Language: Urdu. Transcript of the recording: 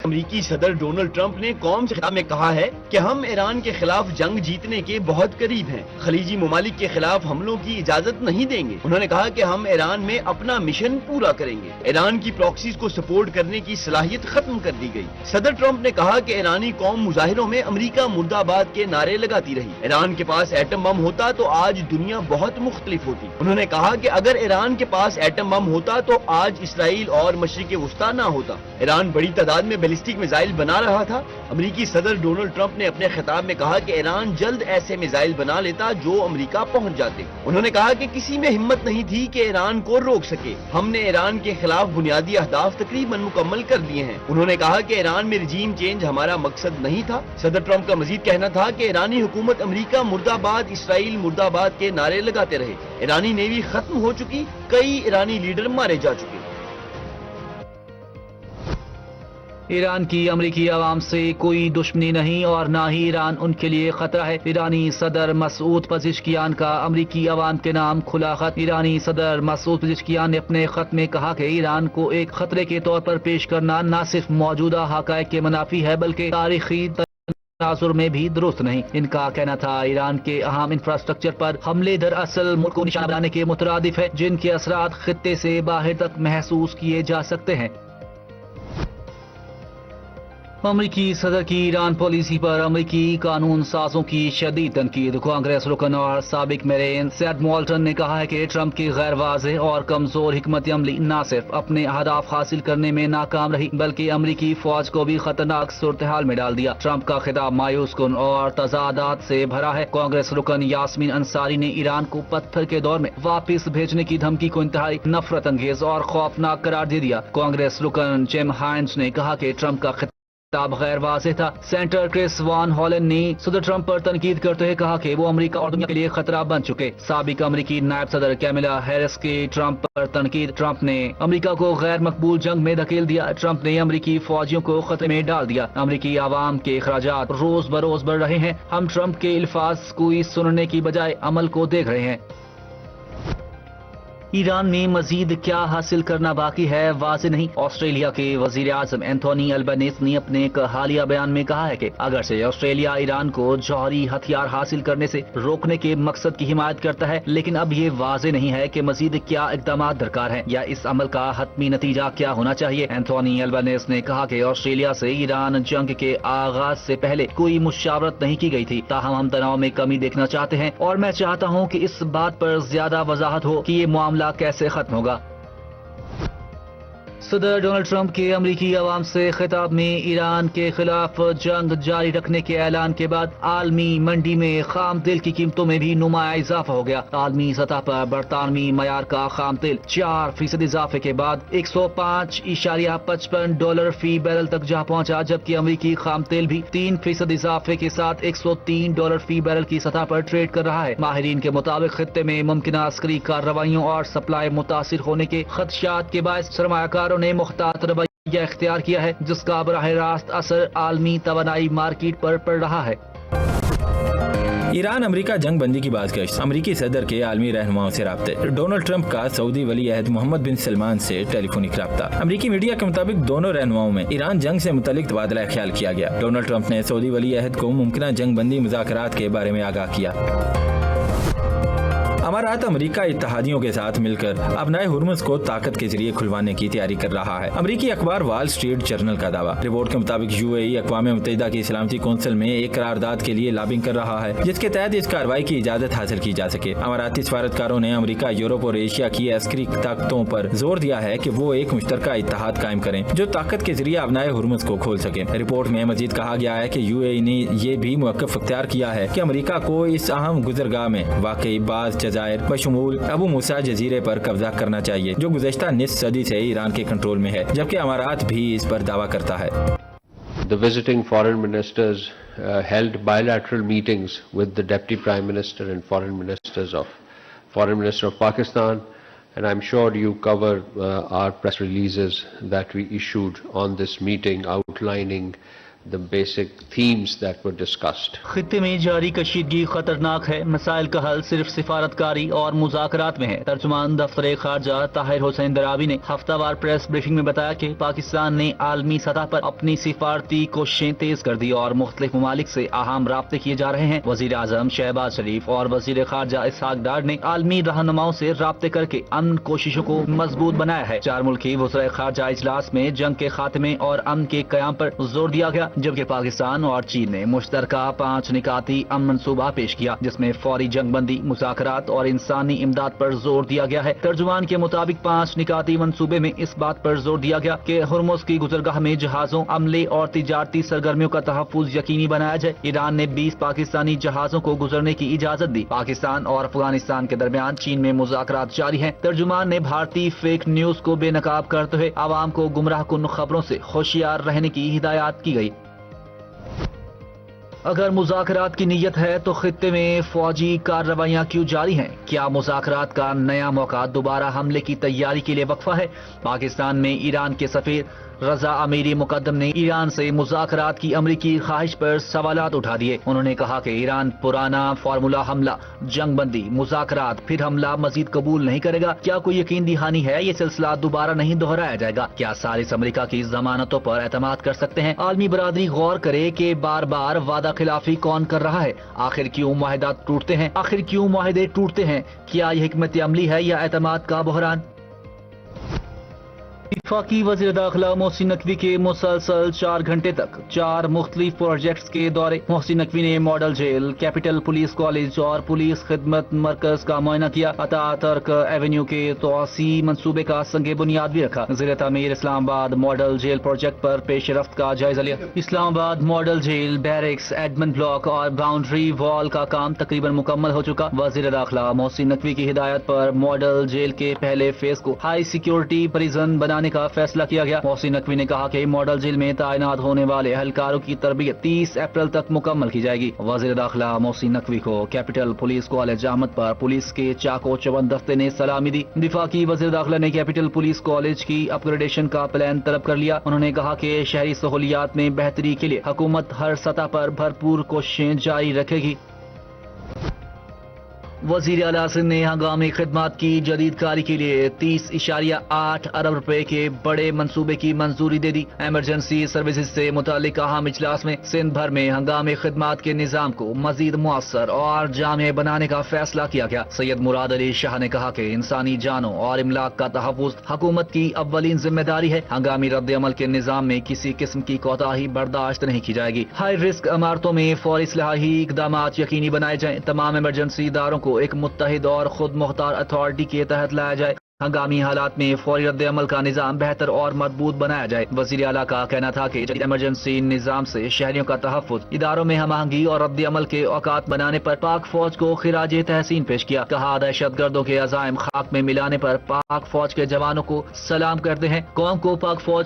امریکی صدر ڈونلڈ ٹرمپ نے قوم سے خطاب میں کہا ہے کہ ہم ایران کے خلاف جنگ جیتنے کے بہت قریب ہیں، خلیجی ممالک کے خلاف حملوں کی اجازت نہیں دیں گے۔ انہوں نے کہا کہ ہم ایران میں اپنا مشن پورا کریں گے۔ ایران کی پراکسیز کو سپورٹ کرنے کی صلاحیت ختم کر دی گئی۔ صدر ٹرمپ نے کہا کہ ایرانی قوم مظاہروں میں امریکہ مرد آباد کے نعرے لگاتی رہی۔ ایران کے پاس ایٹم بم ہوتا تو آج دنیا بہت مختلف ہوتی۔ انہوں نے کہا کہ اگر ایران کے پاس ایٹم بم ہوتا تو آج اسرائیل اور مشرق وسطی نہ ہوتا۔ ایران بڑی تعداد میں بیلسٹک میزائل بنا رہا تھا۔ امریکی صدر ڈونلڈ ٹرمپ نے اپنے خطاب میں کہا کہ ایران جلد ایسے میزائل بنا لیتا جو امریکہ پہنچ جاتے۔ انہوں نے کہا کہ کسی میں ہمت نہیں تھی کہ ایران کو روک سکے۔ ہم نے ایران کے خلاف بنیادی اہداف تقریباً مکمل کر دیے ہیں۔ انہوں نے کہا کہ ایران میں رجیم چینج ہمارا مقصد نہیں تھا۔ صدر ٹرمپ کا مزید کہنا تھا کہ ایرانی حکومت امریکہ مرد آباد، اسرائیل مرد آباد کے نعرے لگاتے رہے۔ ایرانی نیوی ختم ہو چکی، کئی ایرانی لیڈر مارے جا چکے۔ ایران کی امریکی عوام سے کوئی دشمنی نہیں اور نہ ہی ایران ان کے لیے خطرہ ہے۔ ایرانی صدر مسعود پزشکیان کا امریکی عوام کے نام کھلا خط۔ ایرانی صدر مسعود پزشکیان نے اپنے خط میں کہا کہ ایران کو ایک خطرے کے طور پر پیش کرنا نہ صرف موجودہ حقائق کے منافی ہے بلکہ تاریخی تناظر میں بھی درست نہیں۔ ان کا کہنا تھا ایران کے اہم انفراسٹرکچر پر حملے دراصل ملک کو نشانہ بنانے کے مترادف ہے جن کے اثرات خطے سے باہر تک محسوس کیے جا سکتے ہیں۔ امریکی صدر کی ایران پالیسی پر امریکی قانون سازوں کی شدید تنقید۔ کانگریس رکن اور سابق میرین سیڈ مولٹن نے کہا ہے کہ ٹرمپ کی غیر واضح اور کمزور حکمت عملی نہ صرف اپنے اہداف حاصل کرنے میں ناکام رہی بلکہ امریکی فوج کو بھی خطرناک صورتحال میں ڈال دیا۔ ٹرمپ کا خطاب مایوس کن اور تضادات سے بھرا ہے۔ کانگریس رکن یاسمین انصاری نے ایران کو پتھر کے دور میں واپس بھیجنے کی دھمکی کو انتہائی نفرت انگیز اور خوفناک قرار دے دیا۔ کانگریس رکن جم ہائنز نے کہا کہ ٹرمپ کا خطاب غیر واضح تھا۔ سینیٹر کرس وان ہالن نے صدر ٹرمپ پر تنقید کرتے ہوئے کہا کہ وہ امریکہ اور دنیا کے لیے خطرہ بن چکے۔ سابق امریکی نائب صدر کیملا ہیرس کی ٹرمپ پر تنقید۔ ٹرمپ نے امریکہ کو غیر مقبول جنگ میں دھکیل دیا۔ ٹرمپ نے امریکی فوجیوں کو خطرے میں ڈال دیا۔ امریکی عوام کے اخراجات روز بروز بڑھ رہے ہیں۔ ہم ٹرمپ کے الفاظ کوئی سننے کی بجائے عمل کو دیکھ رہے ہیں۔ ایران میں مزید کیا حاصل کرنا باقی ہے واضح نہیں۔ آسٹریلیا کے وزیر اعظم اینتھونی البنیز نے اپنے ایک حالیہ بیان میں کہا ہے کہ اگرچہ آسٹریلیا ایران کو جوہری ہتھیار حاصل کرنے سے روکنے کے مقصد کی حمایت کرتا ہے لیکن اب یہ واضح نہیں ہے کہ مزید کیا اقدامات درکار ہیں یا اس عمل کا حتمی نتیجہ کیا ہونا چاہیے۔ اینتھونی البنیز نے کہا کہ آسٹریلیا سے ایران جنگ کے آغاز سے پہلے کوئی مشاورت نہیں کی گئی تھی، تاہم ہم تناؤ میں کمی دیکھنا چاہتے ہیں اور میں چاہتا ہوں کہ اس بات پر زیادہ وضاحت ہو کہ یہ معاملہ کیسے ختم ہوگا۔ صدر ڈونلڈ ٹرمپ کے امریکی عوام سے خطاب میں ایران کے خلاف جنگ جاری رکھنے کے اعلان کے بعد عالمی منڈی میں خام تیل کی قیمتوں میں بھی نمایاں اضافہ ہو گیا۔ عالمی سطح پر برطانوی معیار کا خام تیل 4% اضافے کے بعد $105.55 فی بیرل تک جا پہنچا جبکہ امریکی خام تیل بھی 3% اضافے کے ساتھ $103 فی بیرل کی سطح پر ٹریڈ کر رہا ہے۔ ماہرین کے مطابق خطے میں ممکنہ عسکری کارروائیوں اور سپلائی متاثر ہونے کے خدشات کے باعث سرمایہ کاروں نے محتاط رویہ اختیار کیا ہے جس کا براہ راست اثر عالمی توانائی مارکیٹ پر پڑ رہا ہے۔ ایران امریکہ جنگ بندی کی بازگشت، امریکی صدر کے عالمی رہنماؤں سے رابطے، ڈونلڈ ٹرمپ کا سعودی ولی عہد محمد بن سلمان سے ٹیلی فونک رابطہ۔ امریکی میڈیا کے مطابق دونوں رہنماؤں میں ایران جنگ سے متعلق تبادلہ خیال کیا گیا۔ ڈونلڈ ٹرمپ نے سعودی ولی عہد کو ممکنہ جنگ بندی مذاکرات کے بارے میں آگاہ کیا۔ امارات امریکہ اتحادیوں کے ساتھ مل کر ابنائے ہرمز کو طاقت کے ذریعے کھلوانے کی تیاری کر رہا ہے۔ امریکی اخبار وال اسٹریٹ جرنل کا دعویٰ۔ رپورٹ کے مطابق UAE اقوام متحدہ کی سلامتی کونسل میں ایک قرارداد کے لیے لابنگ کر رہا ہے جس کے تحت اس کارروائی کی اجازت حاصل کی جا سکے۔ اماراتی سفارتکاروں نے امریکہ، یورپ اور ایشیا کی عسکری طاقتوں پر زور دیا ہے کہ وہ ایک مشترکہ اتحاد قائم کریں جو طاقت کے ذریعے ابنائے ہرمز کو کھول سکے۔ رپورٹ میں مزید کہا گیا ہے کہ UAE نے یہ بھی موقف اختیار کیا ہے کہ امریکہ کو اس اہم گزرگاہ میں واقع بعض جزائر بشمول ابو موسیٰ جزیرے پر قبضہ کرنا چاہیے جو گزشتہ نصف صدی سے ایران کے کنٹرول میں ہے، جبکہ امارات بھی اس پر دعویٰ کرتا ہے۔ The visiting foreign ministers held bilateral meetings with the Deputy Prime Minister and Foreign Minister of Pakistan, and I'm sure you covered our press releases that we issued on this meeting outlining the basic themes that were discussed. خطے میں جاری کشیدگی خطرناک ہے، مسائل کا حل صرف سفارتکاری اور مذاکرات میں ہے۔ ترجمان دفتر خارجہ طاہر حسین درابی نے ہفتہ وار پریس بریفنگ میں بتایا کہ پاکستان نے عالمی سطح پر اپنی سفارتی کوششیں تیز کر دی اور مختلف ممالک سے اہم رابطے کیے جا رہے ہیں۔ وزیر اعظم شہباز شریف اور وزیر خارجہ اسحاق ڈار نے عالمی رہنماؤں سے رابطے کر کے امن کوششوں کو مضبوط بنایا ہے۔ 4 ملکی وزرائے خارجہ اجلاس میں جنگ کے خاتمے اور امن کے قیام پر زور دیا گیا، جبکہ پاکستان اور چین نے مشترکہ 5 نکاتی امن منصوبہ پیش کیا، جس میں فوری جنگ بندی، مذاکرات اور انسانی امداد پر زور دیا گیا ہے۔ ترجمان کے مطابق 5 نکاتی منصوبے میں اس بات پر زور دیا گیا کہ ہرمز کی گزرگاہ میں جہازوں، عملے اور تجارتی سرگرمیوں کا تحفظ یقینی بنایا جائے۔ ایران نے 20 پاکستانی جہازوں کو گزرنے کی اجازت دی۔ پاکستان اور افغانستان کے درمیان چین میں مذاکرات جاری ہیں۔ ترجمان نے بھارتی فیک نیوز کو بے نقاب کرتے ہوئے عوام کو گمراہ کن خبروں سے ہوشیار رہنے کی ہدایت کی گئی۔ اگر مذاکرات کی نیت ہے تو خطے میں فوجی کارروائیاں کیوں جاری ہیں؟ کیا مذاکرات کا نیا موقع دوبارہ حملے کی تیاری کے لیے وقفہ ہے؟ پاکستان میں ایران کے سفیر رضا امیری مقدم نے ایران سے مذاکرات کی امریکی خواہش پر سوالات اٹھا دیے۔ انہوں نے کہا کہ ایران پرانا فارمولا حملہ، جنگ بندی، مذاکرات پھر حملہ مزید قبول نہیں کرے گا۔ کیا کوئی یقین دہانی ہے یہ سلسلہ دوبارہ نہیں دہرایا جائے گا؟ کیا سالس امریکہ کی ضمانتوں پر اعتماد کر سکتے ہیں؟ عالمی برادری غور کرے کہ بار بار وعدہ خلافی کون کر رہا ہے؟ آخر کیوں معاہدات ٹوٹتے ہیں؟ آخر کیوں معاہدے ٹوٹتے ہیں؟ کیا یہ حکمت عملی ہے یا اعتماد کا بحران؟ وفاقی وزیر داخلہ محسن نقوی کے مسلسل 4 گھنٹے تک 4 مختلف پروجیکٹس کے دورے۔ محسن نقوی نے model jail, capital police college اور پولیس خدمت مرکز کا معائنہ کیا۔ عطا ترک ایونیو کے توسیع منصوبے کا سنگ بنیاد بھی رکھا۔ زیر تعمیر اسلام آباد ماڈل جیل پروجیکٹ پر پیش رفت کا جائزہ لیا۔ Islamabad model jail, barracks, admin block اور باؤنڈری وال کا کام تقریباً مکمل ہو چکا۔ وزیر داخلہ محسن نقوی کی ہدایت پر ماڈل جیل کے پہلے فیز کو ہائی سیکیورٹی پریزن بنانے کا فیصلہ کیا گیا۔ محسن نقوی نے کہا کہ ماڈل جیل میں تعینات ہونے والے اہلکاروں کی تربیت 30 اپریل تک مکمل کی جائے گی۔ وزیر داخلہ محسن نقوی کو کیپٹل پولیس کالج احمد پر پولیس کے چاقو چوبند دستے نے سلامی دی۔ وفاقی وزیر داخلہ نے کیپٹل پولیس کالج کی اپ گریڈیشن کا پلان طلب کر لیا۔ انہوں نے کہا کہ شہری سہولیات میں بہتری کے لیے حکومت ہر سطح پر بھرپور کوششیں جاری رکھے گی۔ وزیر اعلیٰ سندھ نے ہنگامی خدمات کی جدید کاری کے لیے 30.8 ارب روپے کے بڑے منصوبے کی منظوری دے دی۔ ایمرجنسی سروسز سے متعلق اہم اجلاس میں سندھ بھر میں ہنگامی خدمات کے نظام کو مزید مؤثر اور جامع بنانے کا فیصلہ کیا گیا۔ سید مراد علی شاہ نے کہا کہ انسانی جانوں اور املاک کا تحفظ حکومت کی اولین ذمہ داری ہے۔ ہنگامی رد عمل کے نظام میں کسی قسم کی کوتاہی برداشت نہیں کی جائے گی۔ ہائی رسک عمارتوں میں فوری اصلاحی اقدامات یقینی بنائے جائیں۔ تمام ایمرجنسی اداروں کو ایک متحد اور خود مختار اتھارٹی کے تحت لایا جائے۔ ہنگامی حالات میں فوری رد عمل کا نظام بہتر اور مضبوط بنایا جائے۔ وزیر اعلیٰ کا کہنا تھا کہ جدید ایمرجنسی نظام سے شہریوں کا تحفظ، اداروں میں ہم آہنگی اور رد عمل کے اوقات بنانے پر پاک فوج کو خراج تحسین پیش کیا۔ کہا دہشت گردوں کے عزائم خاک میں ملانے پر پاک فوج کے جوانوں کو سلام کرتے ہیں۔ قوم کو پاک فوج